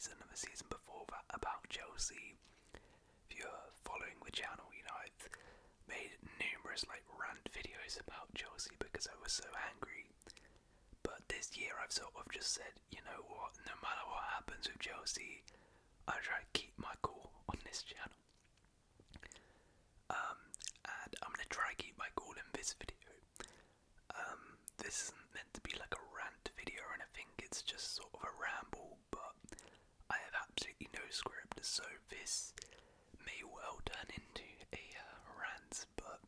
season and the season before that about Chelsea. If you're following the channel, you know I've made numerous rant videos about Chelsea because I was so angry. But this year I've sort of just said, you know what, no matter what happens with Chelsea, I try to keep my cool on this channel. And I'm gonna try to keep my cool in this video. This isn't meant to be like a rant video or anything, it's just sort of a ramble, but I have absolutely no script, so this may well turn into a rant, but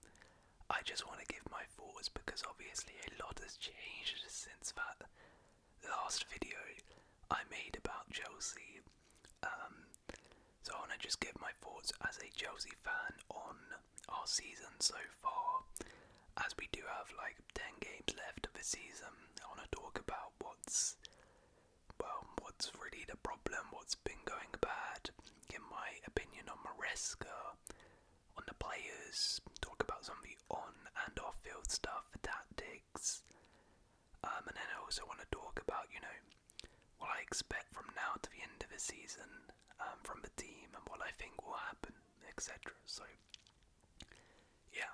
I just want to give my thoughts because obviously a lot has changed since that last video I made about Chelsea. So I want to just give my thoughts as a Chelsea fan on our season so far. As we do have 10 games left of the season, I want to talk about what's really the problem, what's been going bad, in my opinion on Maresca, on the players, talk about some of the on and off field stuff, tactics, and then I also want to talk about, what I expect from now to the end of the season, from the team and what I think will happen, etc. So, yeah.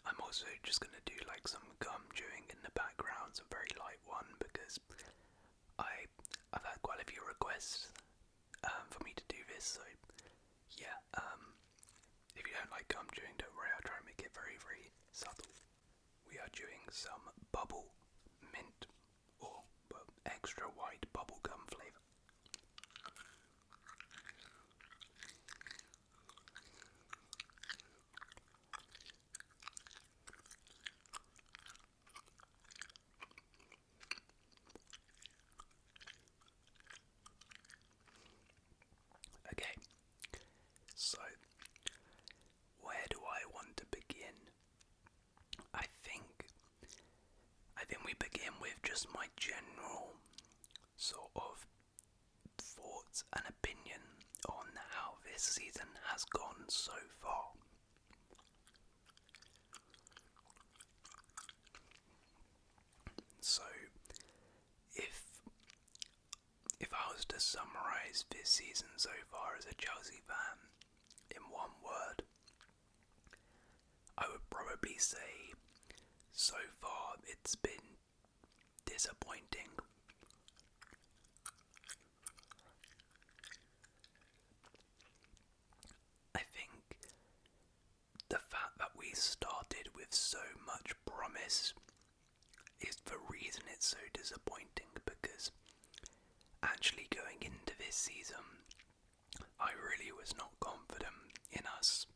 I'm also just going to do some gum chewing in the background, a very light one, because I've had quite a few requests for me to do this, so yeah, if you don't like gum chewing, don't worry, I'll try and make it very, very subtle. We are chewing some bubble mint, or extra white bubble gum flavour. Okay, so where do I want to begin? I think we begin with just my general sort of thoughts and opinion on how this season has gone so far. So, if I was to summarise this season so far as a Chelsea fan in one word, I would probably say, so far it's been disappointing. I think the fact that we started with so much promise is the reason it's so disappointing, because actually going into this season, I really was not confident in us.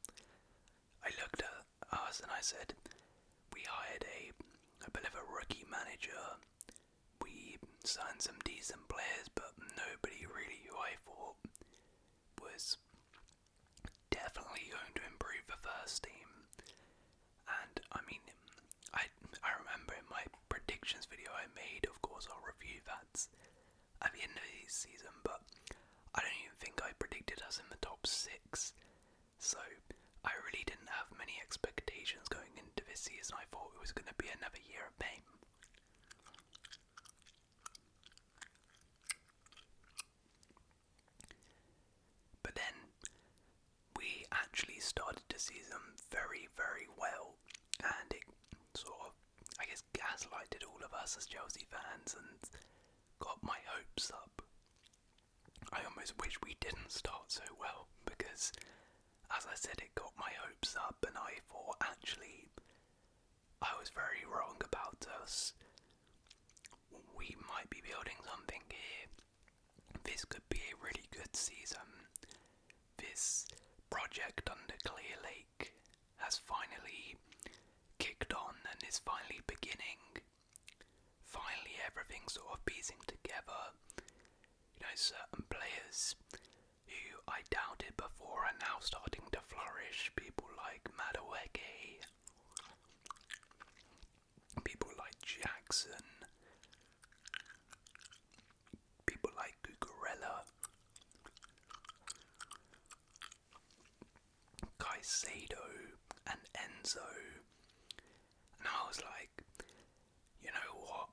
I looked at us and I said, we hired a bit of a rookie manager, we signed some decent players, but nobody really who I thought was definitely going to improve the first team. And I mean, I remember in my predictions video I made, of course I'll review that at the end of the season, but I don't even think I predicted us in the top 6, so I really didn't have many expectations going into this season. I thought it was going to be another year of pain. But then we actually started the season very, very well, and it sort of, I guess, gaslighted all of us as Chelsea fans and got my hopes up. I almost wish we didn't start so well, because, as I said, it got my hopes up, and I thought actually I was very wrong about us. We might be building something here. This could be a really good season. This project under Clear Lake has finally kicked on and is finally beginning. Finally everything's sort of piecing together. Certain players who I doubted before are now starting to flourish. People like Maresca, people like Jackson, people like Cucurella, Caicedo and Enzo. And I was like, you know what?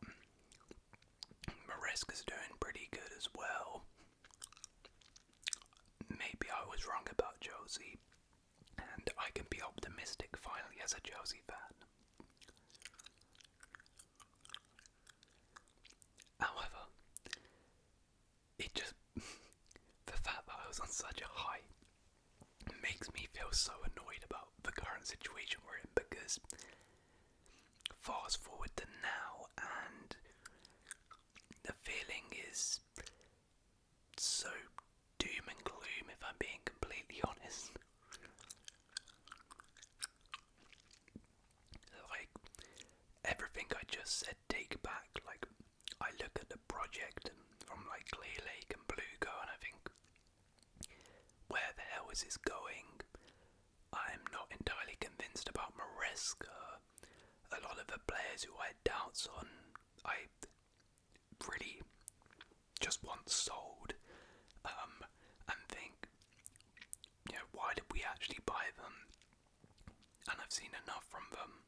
Maresca's doing pretty good as well. maybe I was wrong about Chelsea, and I can be optimistic finally as a Chelsea fan. However, it just, the fact that I was on such a high makes me feel so annoyed about the current situation we're in, because fast forward to now and the feeling is so doom and gloom, if I'm being completely honest. Like, everything I just said, take back. Like, I look at the project from like Clear Lake and Bluego and I think, where the hell is this going? I'm not entirely convinced about Maresca. A lot of the players who I had doubts on, I really just want sold, and think, why did we actually buy them? And I've seen enough from them.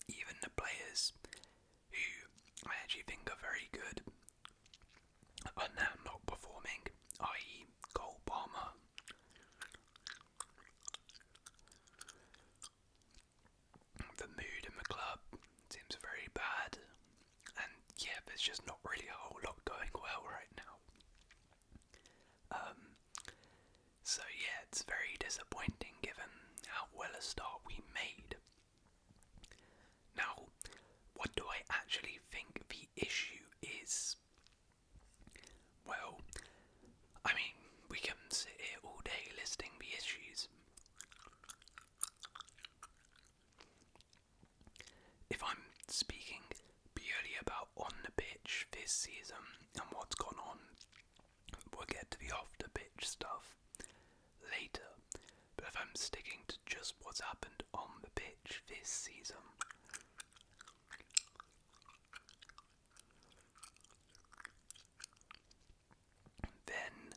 Even the players who I actually think are very good are now not performing, i.e. Cole Palmer. The mood in the club seems very bad, and yeah, there's just not really a whole lot going well right now. So yeah, it's very disappointing given how well a start we made. Now, what do I actually think the issue is? Well, I mean, we can sit here all day listing the issues. If I'm speaking purely about on the pitch this season and what's gone on, we'll get to the off the pitch stuff later. But if I'm sticking to just what's happened on the pitch this season, then,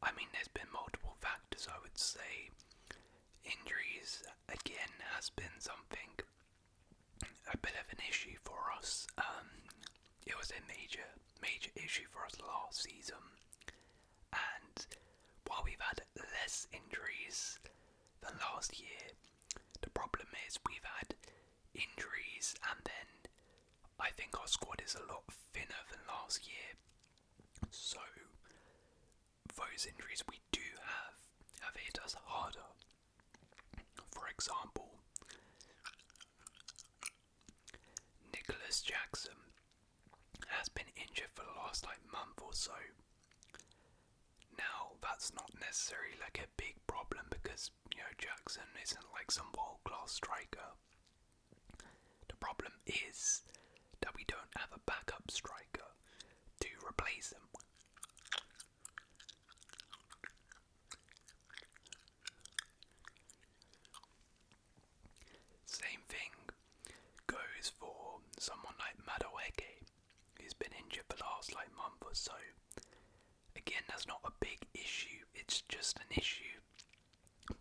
I mean, there's been multiple factors, I would say. Injuries, again, has been something, a bit of an issue for us. It was a major issue for us last season. And while we've had less injuries than last year, the problem is we've had injuries and then I think our squad is a lot thinner than last year. So those injuries we do have hit us harder. For example, Nicholas Jackson has been injured for the last month or so. Now, that's not necessarily a big problem because, Jackson isn't some world-class striker. The problem is that we don't have a backup striker to replace him. Same thing goes for someone like Maresca, who's been injured for the last month or so. Again, that's not a big issue, it's just an issue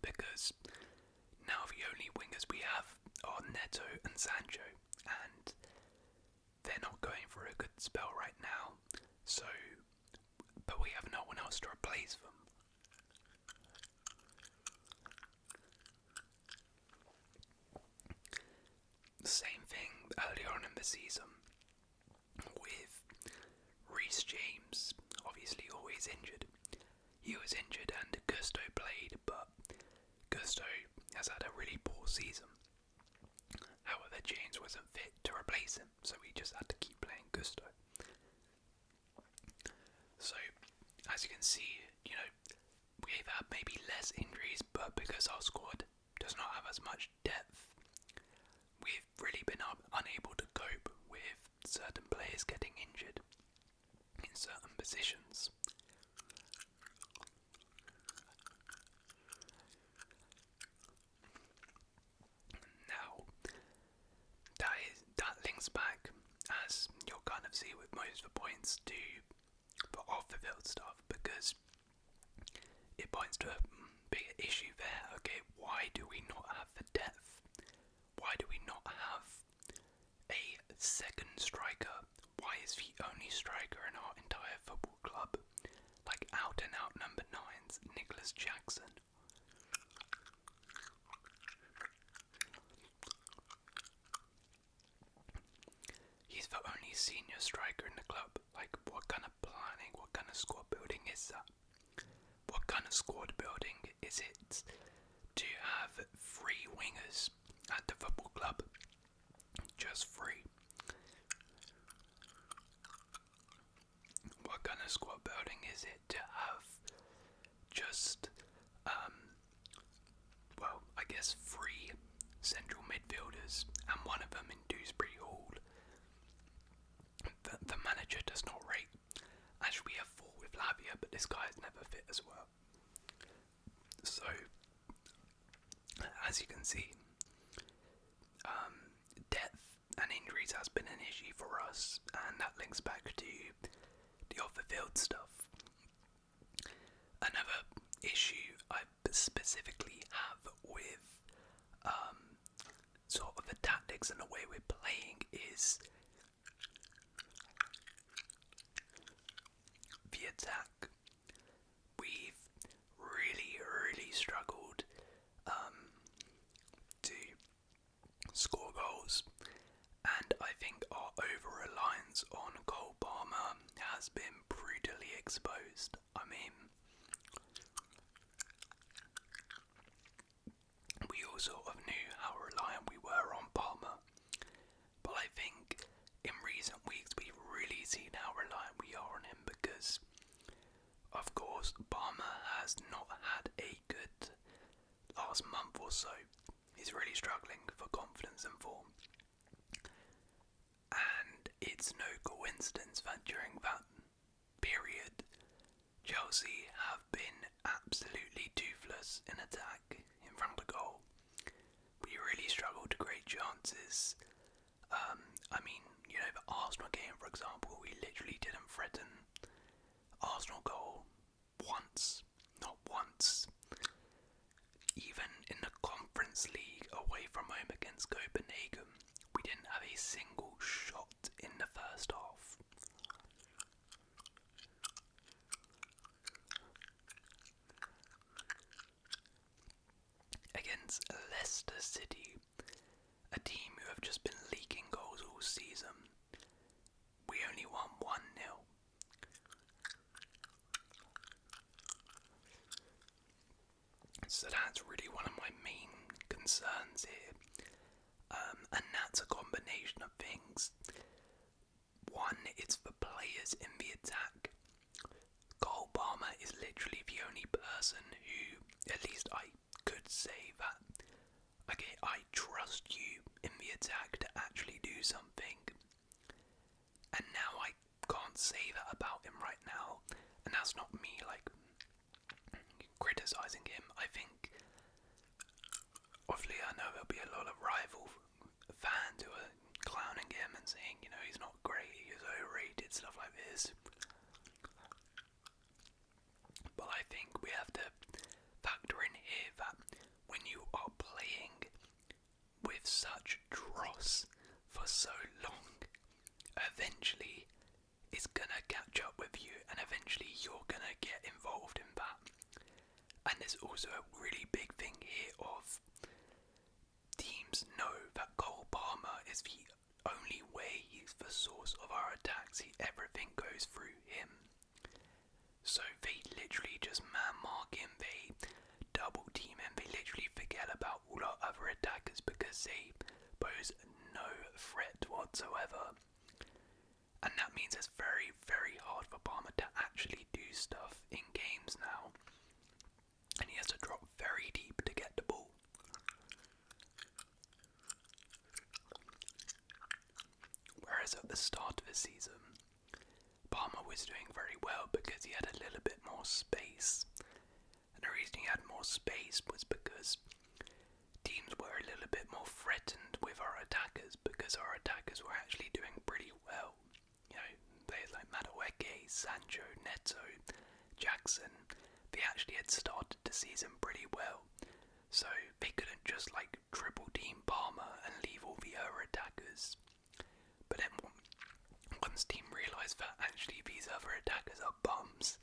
because now the only wingers we have are Neto and Sancho, and they're not going for a good spell right now, so, but we have no one else to replace them. Same thing earlier on in the season with Reece James, obviously always injured. He was injured and Gusto played, but Gusto has had a really poor season. However, James wasn't fit to replace him, so we just had to keep playing Gusto. So, as you can see, we've had maybe less injuries, but because our squad does not have as much depth, we've really been unable to cope with certain players getting injured in certain positions. Now, that links back, as you'll kind of see with most of the points, to the off-the-field stuff, because it points to a bigger issue there. Okay, why do we not have the depth? Why do we not have a second striker? Why is the only striker in our entire football club was Jackson. He's the only senior striker in the club. Like, what kind of planning, what kind of squad building is that? What kind of squad building is it to have 3 wingers at the football club? Just 3. What kind of squad building is it to have just, well, I guess 3 central midfielders and one of them in Dewsbury Hall? The manager does not rate. Actually, we have 4 with Lavia, but this guy is never fit as well. So, as you can see, depth and injuries has been an issue for us, and that links back to the off-the-field stuff. Another issue I specifically have with sort of the tactics and the way we're playing is the attack. We've really struggled to score goals, and I think our over-reliance on Cole Palmer has been brutally exposed. I mean, we all sort of knew how reliant we were on Palmer, but I think in recent weeks we've really seen how reliant we are on him because, of course, Palmer has not had a good last month or so. He's really struggling for confidence and form. And it's no coincidence that during that period, Chelsea have been absolutely toothless in attack in front of goal. We really struggled to create chances. I mean, you know, the Arsenal game, for example, we literally didn't threaten Arsenal goal once. Not once. Even in the Conference League away from home against Copenhagen, we didn't have a single shot in the first half. Against Leicester City, a team who have just been leaking goals all season, we only won 1-0. So that's really one of my main concerns here. And that's a combination of things. One, it's the players in the attack. Cole Palmer is literally the only person who, at least I could say that, okay, I trust you in the attack to actually do something. And now I can't say that about him right now. And that's not me, like, criticising him. I think, obviously, I know there'll be a lot of rival fans who are clowning him and saying, you know, he's not great, he's overrated, stuff like this. But I think we have to factor in here that when you are playing with such dross for so long, eventually it's gonna catch up with you, and eventually you're gonna get involved in that. And there's also a really big thing here of teams know that Cole Palmer is the only way, he's the source of our attacks. Everything goes through him. So they literally just man mark him, they double team him, they literally forget about all our other attackers because they pose no threat whatsoever. And that means it's very hard for Palmer to actually do stuff in games now. And he has to drop very deep to get the ball. Whereas at the start of the season, Palmer was doing very well because he had a little bit more space. And the reason he had more space was because teams were a little bit more threatened with our attackers, because our attackers were actually doing pretty well. You know, players like Maresca, Sancho, Neto, Jackson, they actually had started the season pretty well. So they couldn't just like triple team Palmer and leave all the other attackers. But then once team realised that actually these other attackers are bums,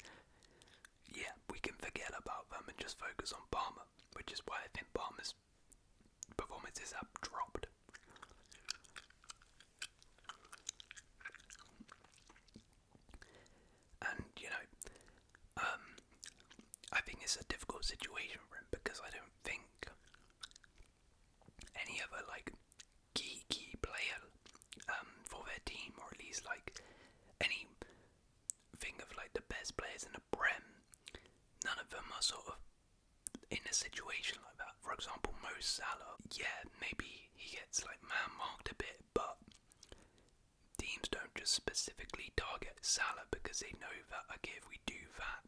yeah, we can forget about them and just focus on Palmer, which is why I think Palmer's performances have dropped. And I think it's a difficult situation for him because I don't think any other key player for their team, or at least any thing of the best players in the Prem, none of them are sort of in a situation like that. For example, Mo Salah, yeah, maybe he gets man marked a bit, but teams don't just specifically target Salah because they know that, okay, if we do that,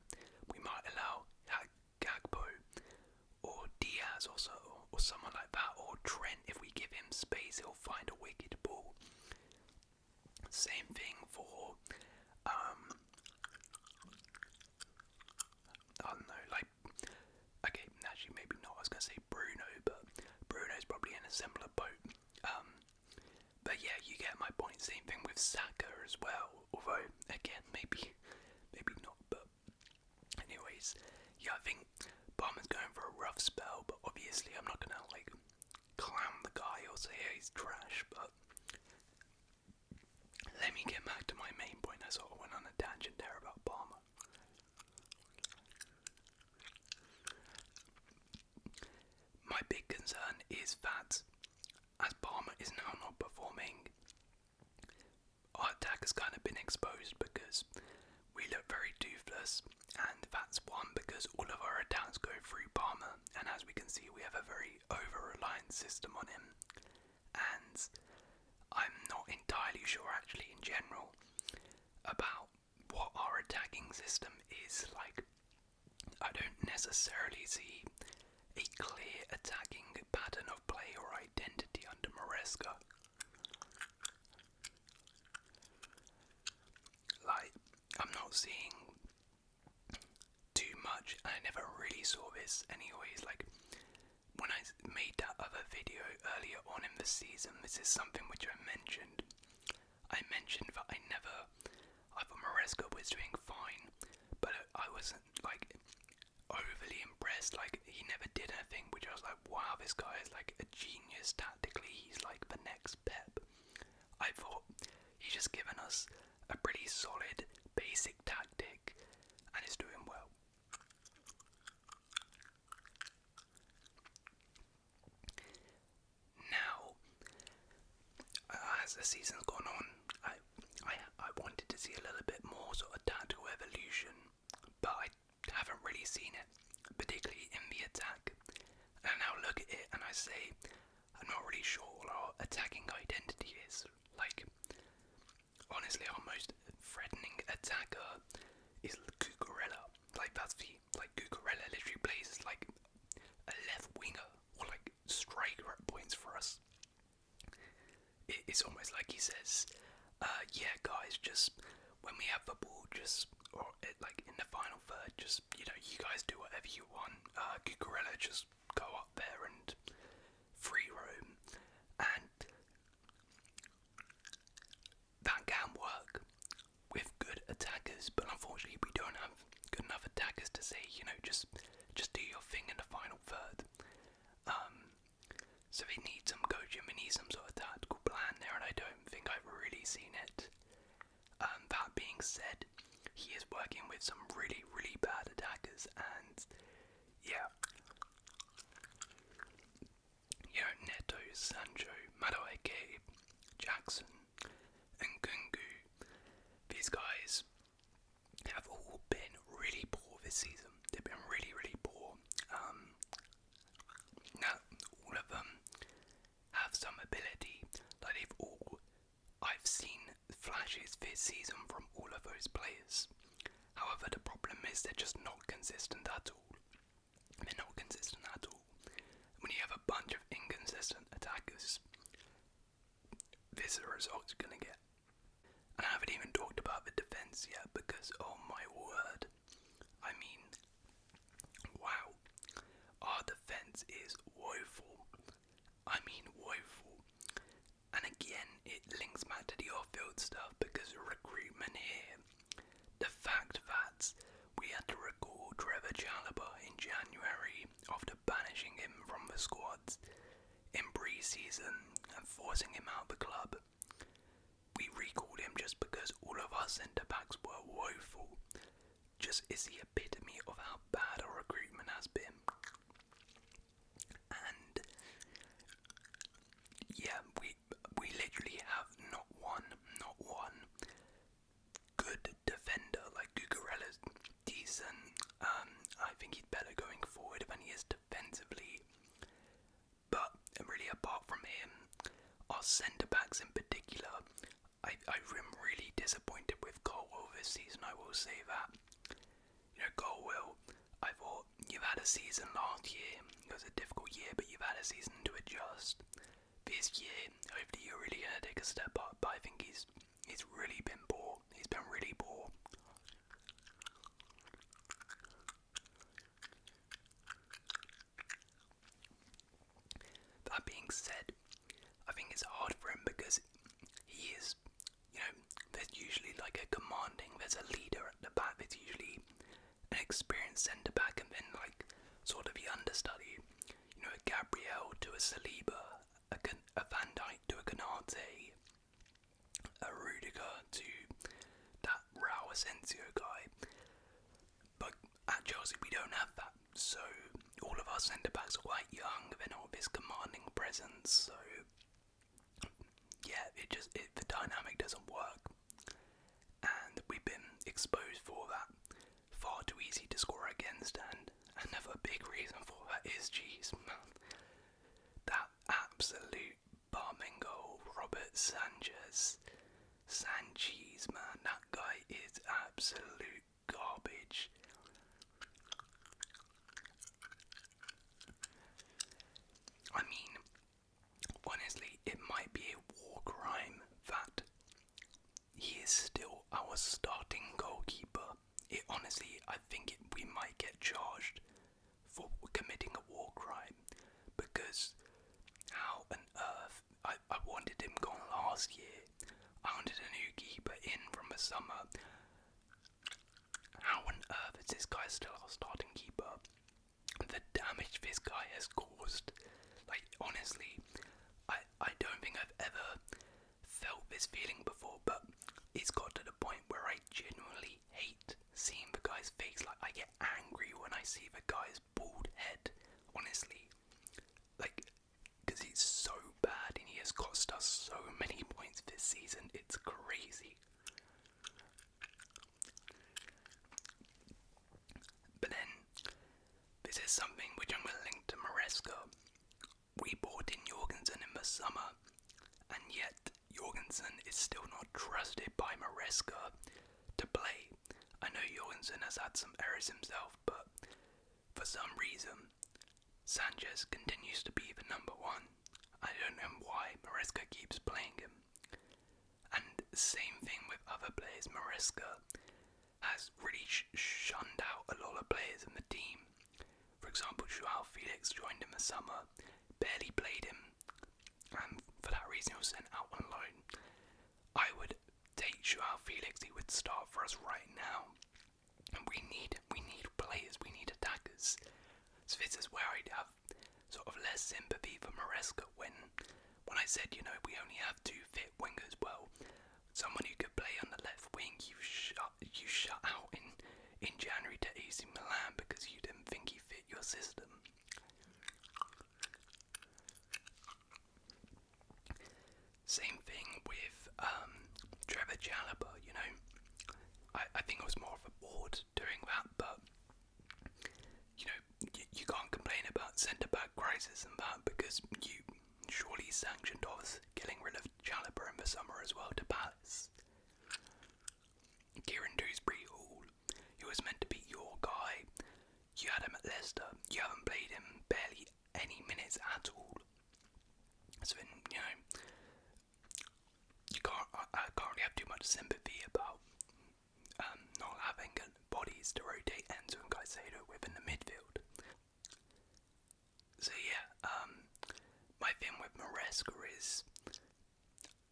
we might allow Gakpo or Diaz or someone like that, or Trent. If we give him space, he'll find a wicked ball. Same thing for I don't know, okay, actually maybe not. I was gonna say Bruno, but Bruno's probably in a similar boat. But yeah, you get my point. Same thing with Saka as well. Although again, maybe not. But anyways, yeah, I think Palmer's going for a rough spell. But obviously, I'm not gonna clown the guy or say he's trash. But let me get back to my main point. I sort of went on a tangent there about Palmer. My big concern is that as Palmer is now not performing, our attack has kind of been exposed because we look very toothless, and that's one because all of our attacks go through Palmer, and as we can see, we have a very over-reliant system on him, and I'm not entirely sure actually in general about what our attacking system is like. I don't necessarily see a clear attacking pattern of play or identity under Maresca. I'm not seeing too much, and I never really saw this anyways. When I made that other video earlier on in the season, this is something which I mentioned. I mentioned that I thought Maresca was doing fine, but I wasn't overly impressed. He never did anything, which I was like, wow, this guy is a genius tactically. He's the next Pep. I thought he's just given us a pretty solid basic tactic and is doing well. Now, as the season's gone on, I wanted to see a little bit more sort of tactical evolution, but I haven't really seen it, particularly in the attack. And I now look at it and I say, I'm not really sure what our attacking identity is. Honestly, our most threatening attacker is Cucurella. That's Cucurella literally plays as a left winger or striker at points for us. It's almost like he says, yeah guys, just when we have the ball, or in the final third, just, you guys do whatever you want. Cucurella just go up there and free roam, and that can work with good attackers, but unfortunately we don't have good enough attackers to say, just do your thing in the final third. So we need some coaching, we need some sort of tactical plan there, and I don't think I've really seen it. That being said, he is working with some really, really bad attackers, and yeah. Neto, Sancho, Madueke, Jackson, and Gungu. These guys have all been really poor this season. They've been really, really poor. Now, all of them have some ability. I've seen flashes this season from all of those players. However, the problem is they're just not consistent at all. They're not consistent at all. When you have a bunch of inconsistent attackers, this is the result you're going to get. And I haven't even talked about the defence yet because, oh my word, I mean, wow, our defence is woeful. I mean woeful. And again, it links back to the off-field stuff because recruitment here, the fact that we had to recall Trevor Chalobah in January squads in pre-season and forcing him out of the club. We recalled him just because all of our centre-backs were woeful. Just is the epitome of how bad our recruitment has been. And yeah, we literally have not one good defender. Like Cucurella's decent. I think he's better going forward than he is defensively. But really, apart from him, our centre-backs in particular, I'm really disappointed with Colwell this season, I will say that. You know, Colwell, I thought you've had a season last year, it was a difficult year, but you've had a season to adjust. This year, hopefully you're really going to take a step up, but I think he's really been poor. He's been really poor. That being said, I think it's hard for him because he is, you know, there's usually like a commanding, there's a leader at the back, there's usually an experienced centre back, and then like sort of the understudy, you know, a Gabriel to a Saliba, a Van Dijk to a Canate, a Rudiger to that Raul Asensio guy. But at Chelsea we don't have that, so all of our centre backs are quite young, they're not this commanding presence, so yeah, the dynamic doesn't work, and we've been exposed for that. Far too easy to score against, and another big reason for that is that absolute bombing goal, Robert Sanchez, man, that guy is absolute garbage. I mean, honestly, it might be a war crime that he is still our starting goalkeeper. Honestly, I think we might get charged for committing a war crime, because how on earth, I wanted him gone last year, I wanted a new keeper in from the summer. How on earth is this guy still our starting keeper? The damage this guy has caused, like honestly, I don't think I've ever felt this feeling before, but it's got to the point where I genuinely hate seeing the guy's face. Like, I get angry when I see the guy's bald head, honestly. Like, because he's so bad and he has cost us so many points this season, it's crazy. But then, this is something which I'm going to link to Maresca. We bought in Jorgensen in the summer, and yet Jorgensen is still not trusted by Maresca to play. I know Jorgensen has had some errors himself, but for some reason, Sanchez continues to be the number one. I don't know why Maresca keeps playing him. And same thing with other players. Maresca has really shunned out a lot of players in the team. For example, Joao Felix joined in the summer, barely played him, and for that reason he was sent out on loan. I would take Joao Felix, he would start for us right now. And we need players, we need attackers. So this is where I'd have sort of less sympathy for Maresca when I said, you know, we only have two fit wingers. Well, someone who could play on the left wing, you shut out in January to AC Milan because you didn't think he fit your system. Same thing with Trevor Chalobah, you know. I think I was more of a board doing that, but you know, you can't complain about centre-back crisis and that because you surely sanctioned us getting rid of Chalobah in the summer as well to Palace. Kieran Dewsbury-Hall, he was meant to be your guy. You had him at Leicester. You haven't played him barely any minutes at all. So then, you know, I can't really have too much sympathy about not having bodies to rotate Enzo and Caicedo within the midfield. So yeah, my thing with Maresca is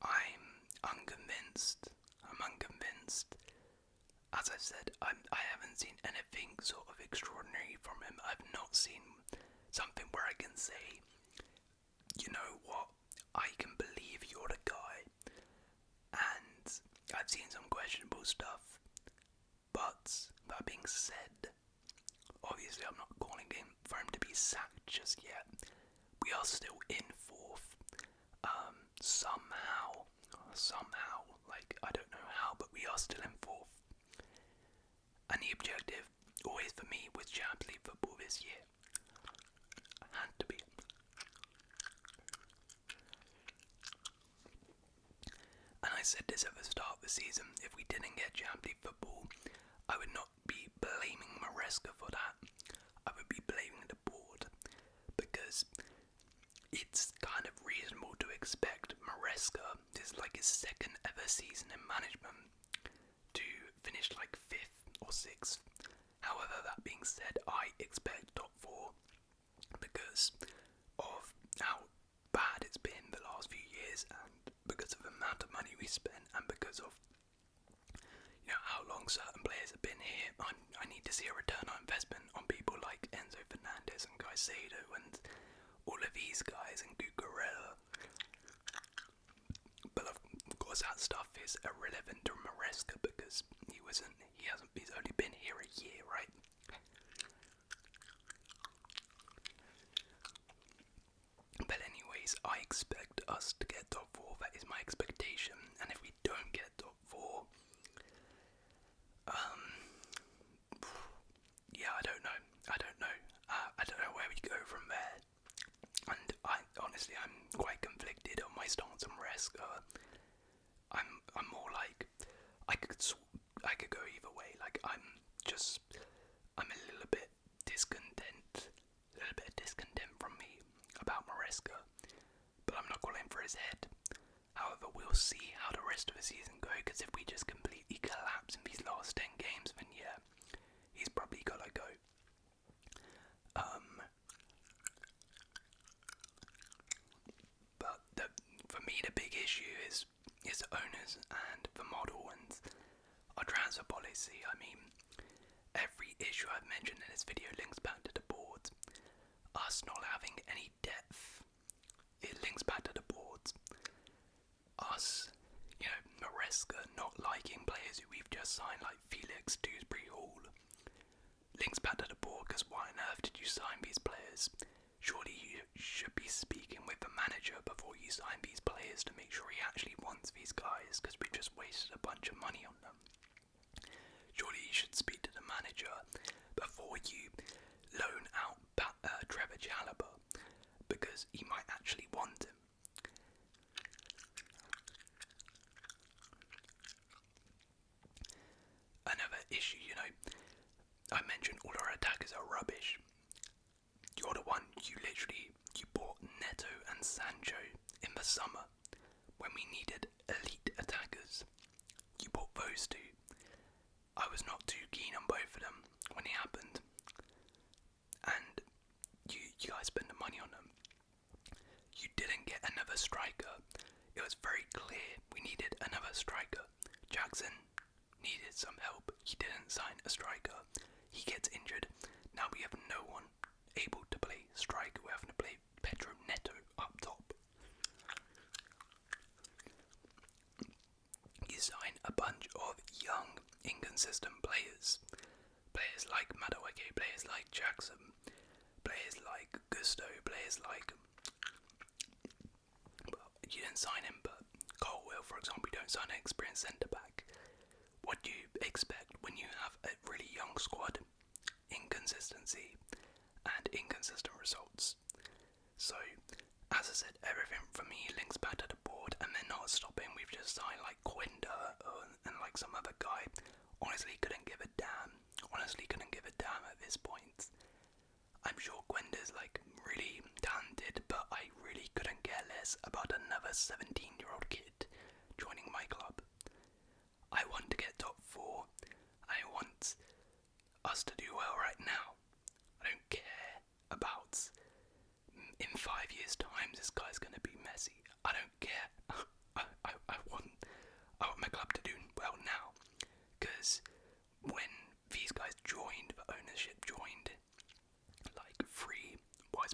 I'm unconvinced. As I said, I haven't seen anything sort of extraordinary from him. I've not seen something where I can say, you know what, I can believe you're the guy. And I've seen some questionable stuff, but that being said, obviously I'm not calling him for him to be sacked just yet. We are still in fourth. Somehow, like, I don't know how, but we are still in fourth. And the objective, always for me, was Champions League football this year. Had to be. And I said this at the start of the season, if we didn't get Champions League football, I would not be blaming Maresca for that. I would be blaming the board, because it's kind of reasonable to expect Maresca, this is like his second ever season in management, to finish like 5th or 6th. However, that being said, I expect top 4 because of how bad it's been the last few years, and because of the amount of money we spent, and because of, you know, how long certain players have been here. I need to see a return on investment on people like Enzo Fernandez and Caicedo and all of these guys and Cucurella. But of course that stuff is irrelevant to Maresca because he's only been here a year, right? But anyways, I expect us to get top 4, that is my expectation, and if we don't get top 4, yeah, I don't know. I don't know where we go from there. And honestly, I'm quite conflicted on my stance on Maresca. I'm more like, I could go either way. Like, I'm a little bit discontent, from me about Maresca, but I'm not calling for his head. However, we'll see how the rest of the season go, because if we just completely collapse in these last 10 games, then yeah, he's probably gotta go. But for me, the big issue is the owners and the model and our transfer policy. I mean, every issue I've mentioned in this video links back to the board. Us not having any depth, it links back to the board. Us, you know, Maresca not liking players who we've just signed, like Felix, Dewsbury Hall, links back to the board, because why on earth did you sign these players? Surely you should be speaking with the manager before you sign these players to make sure he actually wants these guys, because we've just wasted a bunch of money on them. Surely you should speak to the manager before you loan out Trevor Chalobah, because he might actually want him. Another issue, you know, I mentioned all our attackers are rubbish. You're the one, you bought Neto and Sancho in the summer when we needed elite attackers. You bought those two. I was not too keen on both of them when it happened, and you guys spent the money on them. You didn't get another striker. It was very clear we needed another striker. Jackson needed some help. He didn't sign a striker. He gets injured. Now we have no one able to play striker. We're having to play Pedro Neto up top. You sign a bunch of young, inconsistent players. Players like Madueke, players like Jackson, players like Gusto, players like... Well, you didn't sign him, but Colwell, for example, you don't sign an experienced centre-back. What do you expect when you have a really young squad? Inconsistency and inconsistent results. So, as I said, everything for me links back to the board, and they're not stopping. We've just signed like Quinda and like some other guy. Honestly, couldn't give a damn. At this point. I'm sure Quinda's like really talented, but I really couldn't care less about another 17-year-old kid joining my club. I want to get top 4. I want us to do well right now. I don't care about in 5 years' time this guy's gonna be Messi. I don't care. I want my club to do well now, because when these guys joined, the ownership joined like 3, was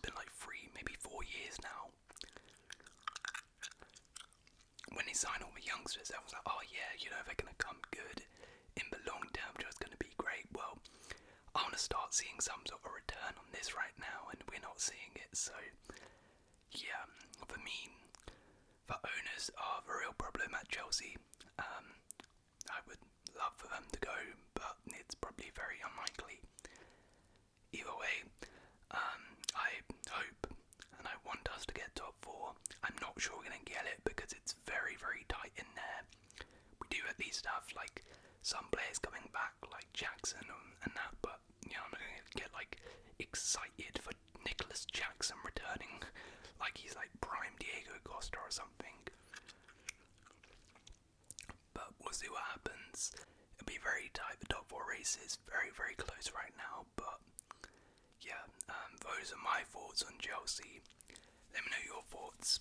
want to start seeing some sort of return on this right now, and we're not seeing it. So yeah, for me, the owners are the real problem at Chelsea. I would love for them to go, but it's probably very unlikely. Either way, I hope and I want us to get top 4. I'm not sure we're going to get it because it's very, very tight in there. We do at least have like some players coming back, like Jackson and that, but yeah, I'm not going to get like excited for Nicholas Jackson returning like he's like prime Diego Costa or something. But we'll see what happens. It'll be very tight. The top 4 race is very, very close right now, but yeah, those are my thoughts on Chelsea. Let me know your thoughts,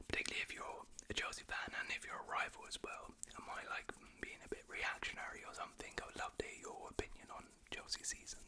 particularly if you're a Chelsea fan and if you're a rival as well. Am I like being a bit reactionary or something? I would love to hear your opinion on Chelsea season.